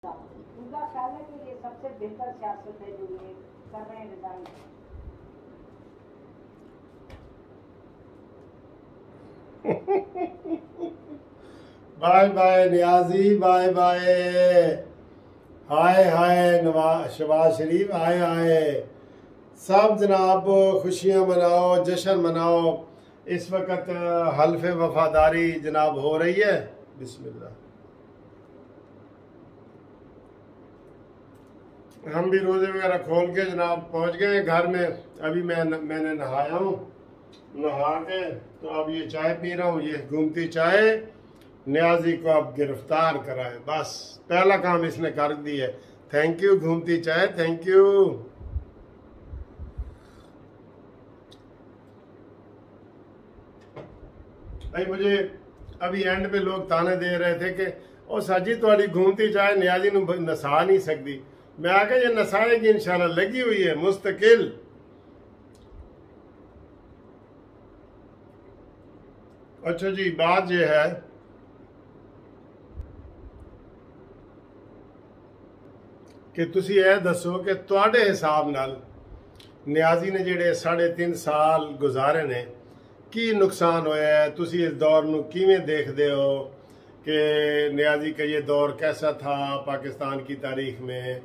उनका ख्याल है कि ये सबसे बेहतर सियासत है जो ये कर रहे हैं resign. Bye bye Niazi, bye bye. हाय हाय शबाज शरीफ, हाय हाय। सब जनाब खुशियां मनाओ, जश्न मनाओ। इस वक्त हल्फ वफादारी जनाब हो रही है। बिस्मिल्लाह। हम भी रोजे वगैरह खोल के जनाब पहुंच गए घर में। अभी मैंने नहाया हूँ, नहा के तो अब ये चाय पी रहा हूँ। ये घूमती चाय नियाजी को अब गिरफ्तार कराए, बस पहला काम इसने कर दिया। थैंक यू घूमती चाय, थैंक यू। भाई मुझे अभी एंड पे लोग ताने दे रहे थे कि ओ साजी थोड़ी घूमती चाय नियाजी नसा नहीं सकती। मैं आके ये नसाएगी इंशाल्लाह, लगी हुई है मुस्तकिल। अच्छा जी, बात यह है कि तुसी यह दसो कि तुहाडे हिसाब नाल नियाजी ने जेड़े 3.5 साल गुजारे ने की नुकसान होया है? तुसी इस दौर नूं किवें देखदे हो कि नियाजी का ये दौर कैसा था पाकिस्तान की तारीख में,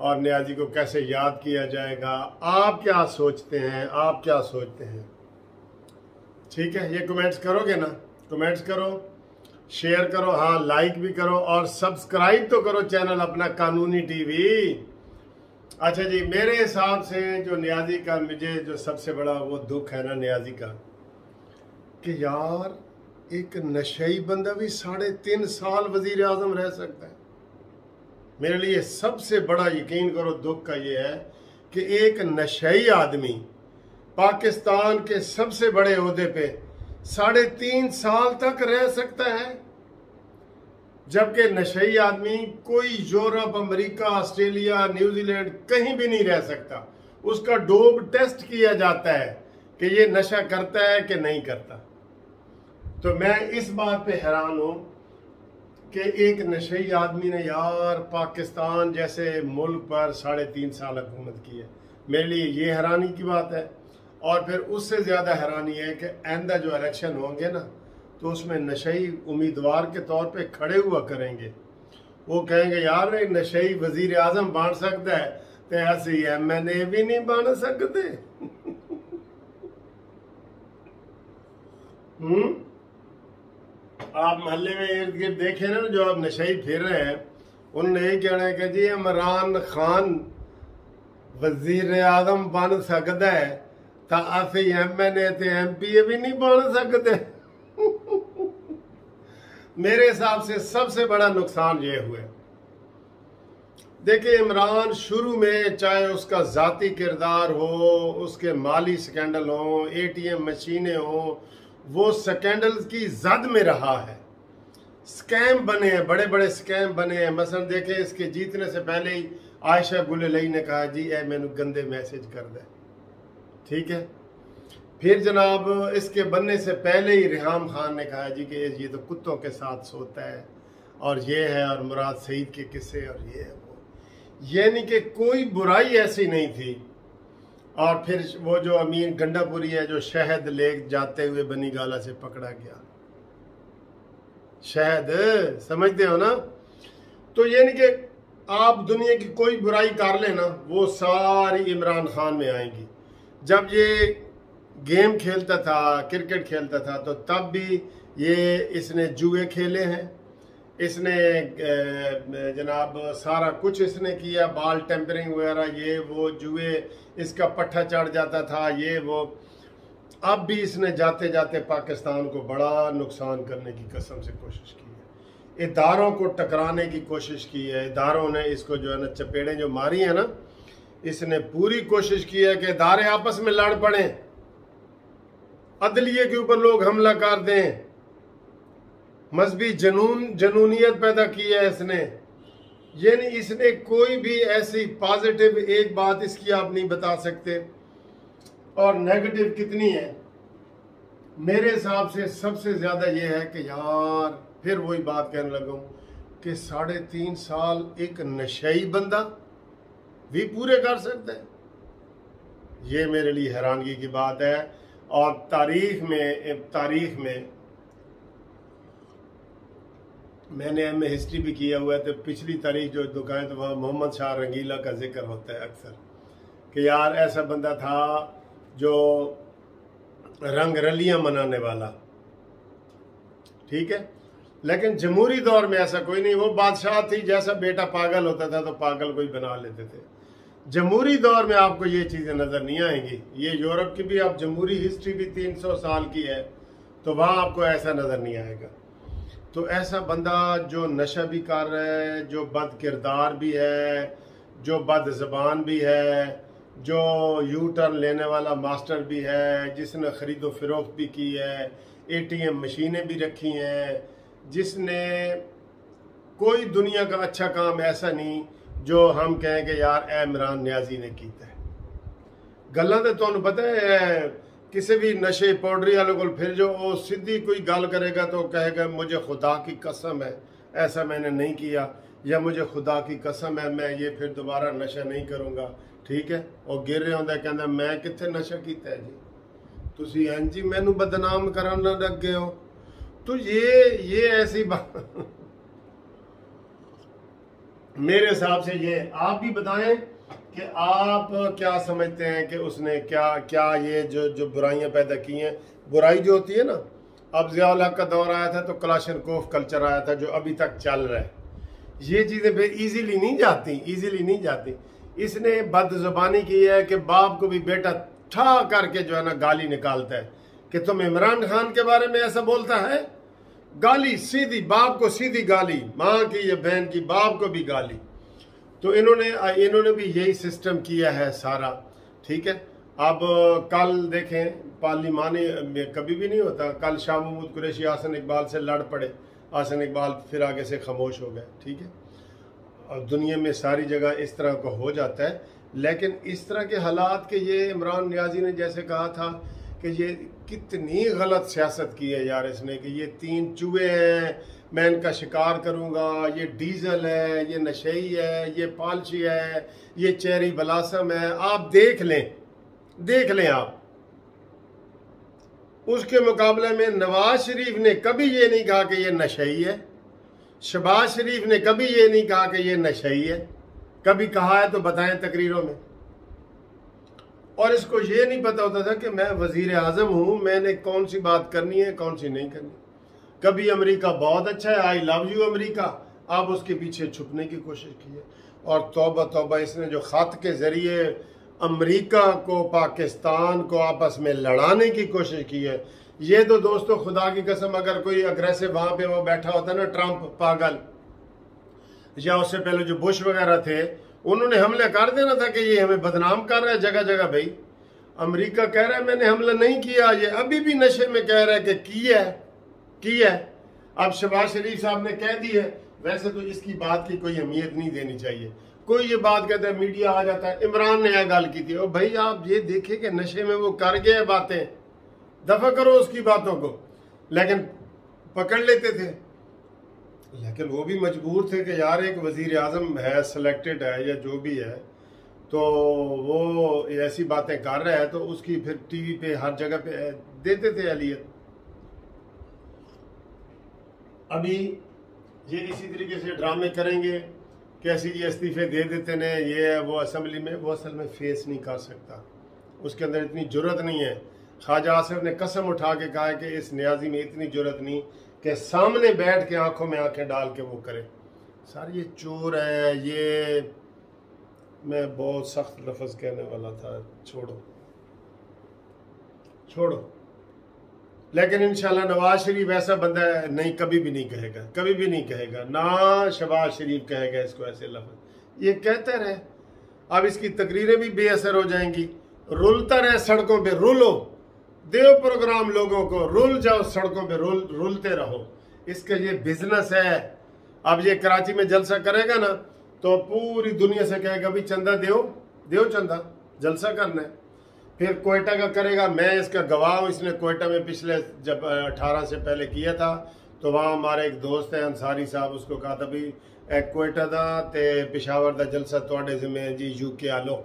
और नियाजी को कैसे याद किया जाएगा? आप क्या सोचते हैं, आप क्या सोचते हैं? ठीक है, ये कमेंट्स करोगे ना? कमेंट्स करो, शेयर करो, हाँ लाइक भी करो और सब्सक्राइब तो करो चैनल अपना कानूनी टीवी। अच्छा जी, मेरे हिसाब से जो नियाजी का मुझे जो सबसे बड़ा वो दुख है ना नियाजी का, कि यार एक नशई बंदा भी 3.5 साल वजीर आजम रह सकता है। मेरे लिए सबसे बड़ा यकीन करो दुख का ये है कि एक नशई आदमी पाकिस्तान के सबसे बड़े ओहदे पे 3.5 साल तक रह सकता है, जबकि नशई आदमी कोई यूरोप, अमेरिका, ऑस्ट्रेलिया, न्यूजीलैंड कहीं भी नहीं रह सकता। उसका डोप टेस्ट किया जाता है कि ये नशा करता है कि नहीं करता। तो मैं इस बात पे हैरान हूं कि एक नशई आदमी ने यार पाकिस्तान जैसे मुल्क पर 3.5 साल हुकूमत की है। मेरे लिए ये हैरानी की बात है। और फिर उससे ज़्यादा हैरानी है कि आइंदा जो इलेक्शन होंगे ना, तो उसमें नशई उम्मीदवार के तौर पे खड़े हुआ करेंगे। वो कहेंगे यार नशई वजीर आजम बन सकता है तो ऐसे MNA भी नहीं बन सकते। आप मोहल्ले में इर्द गिर्द देखे ना, जो आप नशई फिर रहे हैं, उन्होंने यही कहना है कि जी इमरान खान वजीर आजम बन सकता है तो असि MNA ते MPA भी नहीं बन सकते। मेरे हिसाब से सबसे बड़ा नुकसान ये हुआ। देखिए, इमरान शुरू में चाहे उसका जाती किरदार हो, उसके माली स्कैंडल हो, ATM मशीनें हो, वो स्कैंडल की जद में रहा है। स्कैम बने हैं, बड़े बड़े स्कैम बने हैं। मसलन देखें, इसके जीतने से पहले ही आयशा गुलेलई ने कहा जी ए मैनू गंदे मैसेज कर दे, ठीक है। फिर जनाब इसके बनने से पहले ही रिहाम खान ने कहा जी कि ये तो कुत्तों के साथ सोता है और ये है, और मुराद सईद के किस्से और ये है वो। यानी कि कोई बुराई ऐसी नहीं थी। और फिर वो जो अमीन गंडापुरी है जो शहद ले जाते हुए बनी गाला से पकड़ा गया, शहद समझते हो ना? तो यानी कि आप दुनिया की कोई बुराई कर लेना, वो सारी इमरान खान में आएगी। जब ये गेम खेलता था, क्रिकेट खेलता था, तो तब भी ये इसने जुए खेले हैं, इसने जनाब सारा कुछ इसने किया, बाल टेम्परिंग वगैरह, ये वो जुए, इसका पट्टा चढ़ जाता था, ये वो। अब भी इसने जाते जाते पाकिस्तान को बड़ा नुकसान करने की कसम से कोशिश की है। इदारों को टकराने की कोशिश की है। इदारों ने इसको जो है ना चपेड़ें जो मारी है ना, इसने पूरी कोशिश की है कि इदारे आपस में लड़ पड़े, अदलिये के ऊपर लोग हमला कर दें, मजहबी जनूनियत पैदा की है इसने। यानी इसने कोई भी ऐसी पॉजिटिव एक बात इसकी आप नहीं बता सकते, और नेगेटिव कितनी है। मेरे हिसाब से सबसे ज्यादा ये है कि यार फिर वही बात कहने लगा हूं, कि 3.5 साल एक नशेई बंदा भी पूरे कर सकता है। ये मेरे लिए हैरानगी की बात है। और तारीख में मैंने एमए हिस्ट्री भी किया हुआ है, तो पिछली तारीख जो दुकान तो वहाँ मोहम्मद शाह रंगीला का जिक्र होता है अक्सर कि यार ऐसा बंदा था जो रंग रलियां मनाने वाला, ठीक है। लेकिन जमहूरी दौर में ऐसा कोई नहीं, वो बादशाह थी, जैसा बेटा पागल होता था तो पागल कोई बना लेते थे। जमहूरी दौर में आपको ये चीज़ें नज़र नहीं आएंगी। ये यूरोप की भी आप जमहूरी हिस्ट्री भी 300 साल की है, तो वहाँ आपको ऐसा नज़र नहीं आएगा। तो ऐसा बंदा जो नशा भी कर रहा है, जो बद किरदार भी है, जो बद ज़बान भी है, जो यू टर्न लेने वाला मास्टर भी है, जिसने ख़रीदो फरोख्त भी की है, ATM मशीनें भी रखी हैं, जिसने कोई दुनिया का अच्छा काम ऐसा नहीं जो हम कहें कि यार इमरान न्याजी ने किया है। गल्लां तो तुहानूं पता है, किसी भी नशे पाउडरी वाले को फिर जो वो सीधी कोई गल करेगा तो कहेगा मुझे खुदा की कसम है ऐसा मैंने नहीं किया, या मुझे खुदा की कसम है मैं ये फिर दोबारा नशा नहीं करूँगा, ठीक है। और गिर रहा होंदा कहंदा मैं कित्थे नशा किया है जी, तुसी हैं जी मैनू बदनाम करन लग गए हो। तो ये ऐसी बात मेरे हिसाब से ये आप भी बताएं कि आप क्या समझते हैं कि उसने क्या ये जो बुराइयां पैदा की हैं। बुराई जो होती है ना, अब ज़ियाउल हक का दौर आया था तो क्लाशनकोफ कल्चर आया था जो अभी तक चल रहा है। ये चीज़ें फिर ईजीली नहीं जाती। इसने बदज़ुबानी की है कि बाप को भी बेटा ठा करके जो है ना गाली निकालता है कि तुम इमरान खान के बारे में ऐसा बोलता है। गाली सीधी, बाप को सीधी गाली, माँ की या बहन की, बाप को भी गाली। तो इन्होंने भी यही सिस्टम किया है सारा, ठीक है। अब कल देखें पार्लिमानी में कभी भी नहीं होता, कल शाह महमूद कुरैशी आसन इकबाल से लड़ पड़े, आसन इकबाल फिर आगे से खामोश हो गए, ठीक है। और दुनिया में सारी जगह इस तरह का हो जाता है। लेकिन इस तरह के हालात के ये इमरान न्याजी ने जैसे कहा था कि ये कितनी गलत सियासत की है यार इसने, कि ये 3 चूहे हैं मैं इनका शिकार करूंगा, ये डीजल है, ये नशेई है, ये पालशी है, ये चेरी बलासम है। आप देख लें आप। उसके मुकाबले में नवाज शरीफ ने कभी ये नहीं कहा कि ये नशेई है, शहबाज शरीफ ने कभी ये नहीं कहा कि ये नशेई है। कभी कहा है तो बताएं तकरीरों में। और इसको ये नहीं पता होता था कि मैं वजीर आजम हूं, मैंने कौन सी बात करनी है कौन सी नहीं करनी। कभी अमेरिका बहुत अच्छा है, आई लव यू अमेरिका, अब उसके पीछे छुपने की कोशिश की है। और तौबा तौबा, इसने जो खत के जरिए अमेरिका को पाकिस्तान को आपस में लड़ाने की कोशिश की है, ये तो दोस्तों खुदा की कसम अगर कोई अग्रेसिव वहां पे वो बैठा होता ना, ट्रंप पागल, या उससे पहले जो बुश वगैरह थे, उन्होंने हमला कर देना था कि ये हमें बदनाम कर रहा है जगह जगह। भाई अमेरिका कह रहा है मैंने हमला नहीं किया, ये अभी भी नशे में कह रहा है कि किया है। अब शहबाज शरीफ साहब ने कह दी है। वैसे तो इसकी बात की कोई अहमियत नहीं देनी चाहिए। कोई ये बात कहता है, मीडिया आ जाता है, इमरान ने यह गल की थी। और भाई आप ये देखें कि नशे में वो कर गए बातें, दफा करो उसकी बातों को। लेकिन पकड़ लेते थे, लेकिन वो भी मजबूर थे कि यार एक वजीर आजम है, सिलेक्टेड है या जो भी है, तो वो ऐसी बातें कर रहा है तो उसकी फिर टीवी पे हर जगह पे देते थे अहलियत। अभी ये इसी तरीके से ड्रामे करेंगे, कैसे ये इस्तीफे दे देते ने, ये है वो असेंबली में, वो असल में फेस नहीं कर सकता, उसके अंदर इतनी जुर्रत नहीं है। ख्वाजा आसिफ ने कसम उठा के कहा है कि इस न्याजी में इतनी जुर्रत नहीं कि सामने बैठ के आंखों में आंखें डाल के वो करे। सर ये चोर है, ये मैं बहुत सख्त लफ्ज़ कहने वाला था, छोड़ो। लेकिन इंशाल्लाह नवाज शरीफ ऐसा बंदा नहीं, कभी भी नहीं कहेगा, ना शहबाज शरीफ कहेगा इसको ऐसे लफ्ज़। ये कहता रहे, अब इसकी तकरीरें भी बेअसर हो जाएंगी। रुलता रहे सड़कों पे, रुलो, देव प्रोग्राम लोगों को, रुल जाओ सड़कों पे, रुलते रहो। इसका ये बिजनेस है। अब ये कराची में जलसा करेगा ना तो पूरी दुनिया से कहेगा भी चंदा दो चंदा, जलसा करना है। फिर कोयटा का करेगा, मैं इसका गवाह हूँ, इसने कोयटा में पिछले जब 18 से पहले किया था तो वहाँ हमारे एक दोस्त है अंसारी साहब, उसको कहा था भी क्वेटा दा ते पिशावर दा जलसा थोड़े जिम्मे जी यूके आलो।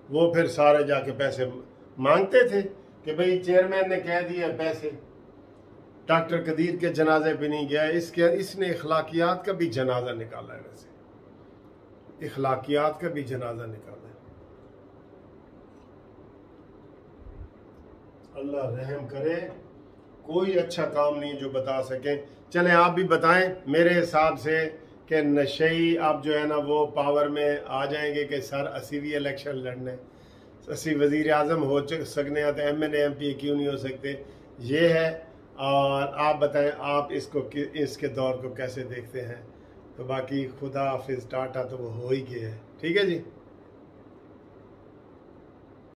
वो फिर सारे जाके पैसे मांगते थे कि भाई चेयरमैन ने कह दिया पैसे। डॉक्टर कदीर के जनाजे भी नहीं गया, इसने इखलाकियात का भी जनाजा निकाला है। वैसे इखलाकियात का भी जनाजा निकाला है। अल्लाह रहम करे, कोई अच्छा काम नहीं जो बता सकें। चलें आप भी बताएं मेरे हिसाब से कि नशई अब जो है ना वो पावर में आ जाएंगे कि सर असी भी इलेक्शन लड़ने, असी वजीर आज़म हो सकने हैं तो MNA MP क्यों नहीं हो सकते, ये है। और आप बताएं आप इसके दौर को कैसे देखते हैं। तो बाकी खुदा हाफिज़, टाटा तो वो हो ही गया है। ठीक है जी।